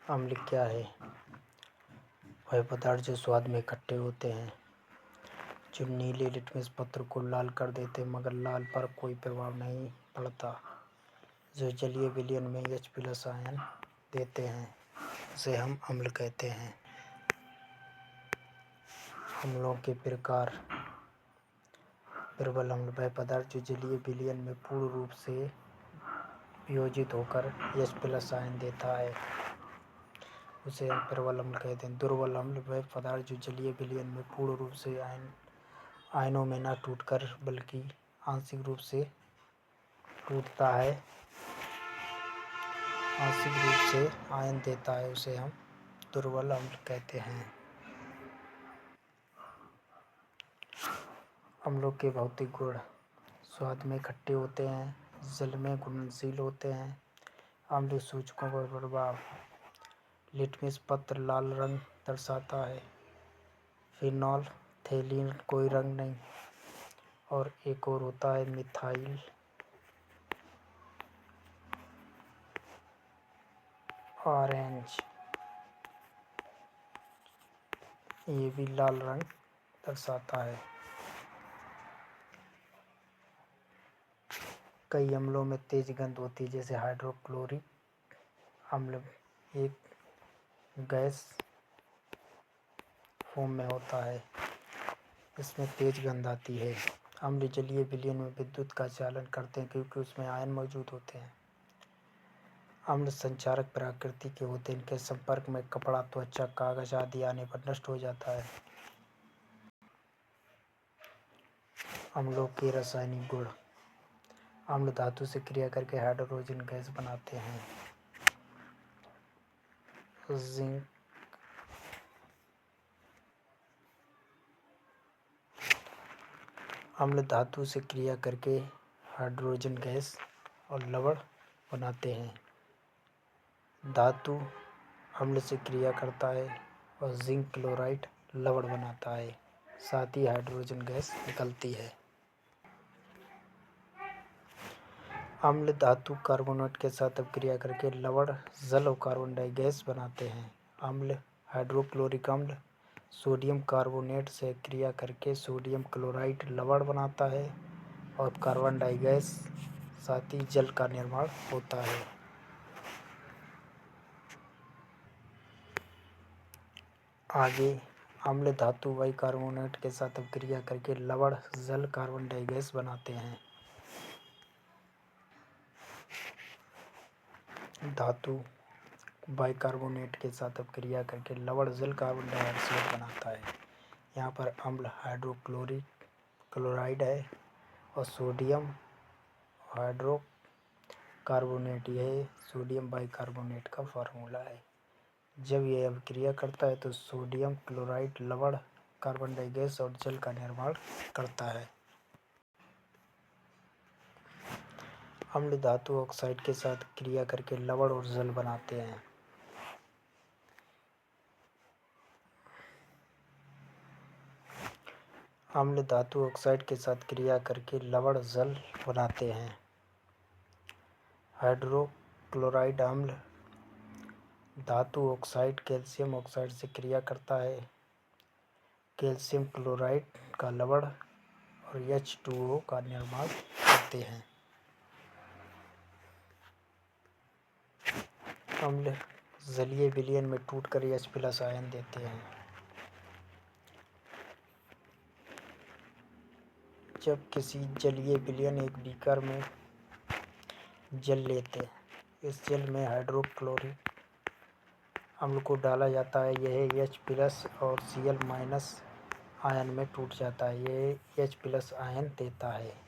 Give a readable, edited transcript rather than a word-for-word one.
अम्ल क्या है? वह पदार्थ जो स्वाद में खट्टे होते हैं, जो नीले लिटमस पत्र को लाल कर देते हैं मगर लाल पर कोई प्रभाव नहीं पड़ता, जो जलीय विलयन में H+ आयन देते हैं, उसे हम अम्ल कहते हैं। अम्लों के प्रकार। प्रबल अम्ल वह पदार्थ जो जलीय विलयन में पूर्ण रूप से वियोजित होकर H+ आयन देता है, उसे हम प्रबल अम्ल कहते हैं। दुर्बल अम्ल वह पदार्थ जो जलीय विलयन में पूर्ण रूप से आयनों में न टूटकर बल्कि आंशिक रूप से टूटता है, आंशिक रूप से आयन देता है, उसे हम दुर्बल अम्ल कहते हैं। अम्लों के भौतिक गुण। स्वाद में खट्टे होते हैं, जल में घुलनशील होते हैं। अम्ल सूचकों का प्रभाव। लिटमस पत्र लाल रंग दर्शाता है, फिनॉल थेलीन कोई रंग नहीं, और एक और होता है मिथाइल ऑरेंज, ये भी लाल रंग दर्शाता है। कई अम्लों में तेज गंध होती है, जैसे हाइड्रोक्लोरिक अम्ल एक गैस फॉर्म में होता है, इसमें तेज गंध आती है। अम्ल जलीय विलयन में विद्युत का चालन करते हैं क्योंकि उसमें आयन मौजूद होते हैं। अम्ल संक्षारक प्रकृति के होते हैं, इनके संपर्क में कपड़ा, त्वचा, कागज आदि आने पर नष्ट हो जाता है। अम्लों के रासायनिक गुण। अम्ल धातु से क्रिया करके हाइड्रोजन गैस बनाते हैं। जिंक, अम्ल धातु से क्रिया करके हाइड्रोजन गैस और लवण बनाते हैं। धातु अम्ल से क्रिया करता है और जिंक क्लोराइड लवण बनाता है, साथ ही हाइड्रोजन गैस निकलती है। अम्ल धातु कार्बोनेट के साथ क्रिया करके लवण, जल और कार्बन डाई गैस बनाते हैं। अम्ल हाइड्रोक्लोरिक अम्ल सोडियम कार्बोनेट से क्रिया करके सोडियम क्लोराइड लवण बनाता है और कार्बन डाई गैस, साथ ही जल का निर्माण होता है। आगे अम्ल धातु बाइकार्बोनेट के साथ क्रिया करके लवण, जल, कार्बन डाई गैस बनाते हैं। धातु बाइकार्बोनेट के साथ क्रिया करके लवण, जल, कार्बन डाइऑक्साइड बनाता है। यहाँ पर अम्ल हाइड्रोक्लोरिक क्लोराइड है और सोडियम हाइड्रोकार्बोनेट, यह सोडियम बाइकार्बोनेट का फार्मूला है। जब यह अभिक्रिया करता है तो सोडियम क्लोराइड लवण, कार्बन डाई गैस और जल का निर्माण करता है। अम्ल धातु ऑक्साइड के साथ क्रिया करके लवण और जल बनाते हैं। अम्ल धातु ऑक्साइड के साथ क्रिया करके लवण, जल बनाते हैं। हाइड्रोक्लोराइड अम्ल धातु ऑक्साइड कैल्शियम ऑक्साइड से क्रिया करता है, कैल्शियम क्लोराइड का लवण और H2O का निर्माण करते हैं। अम्ल जलीय विलयन में टूटकर H+ आयन देते हैं। जब किसी जलीय विलयन एक बीकर में जल लेते हैं, इस जल में हाइड्रोक्लोरिक अम्ल को डाला जाता है, यह H+ और Cl- आयन में टूट जाता है, यह H+ आयन देता है।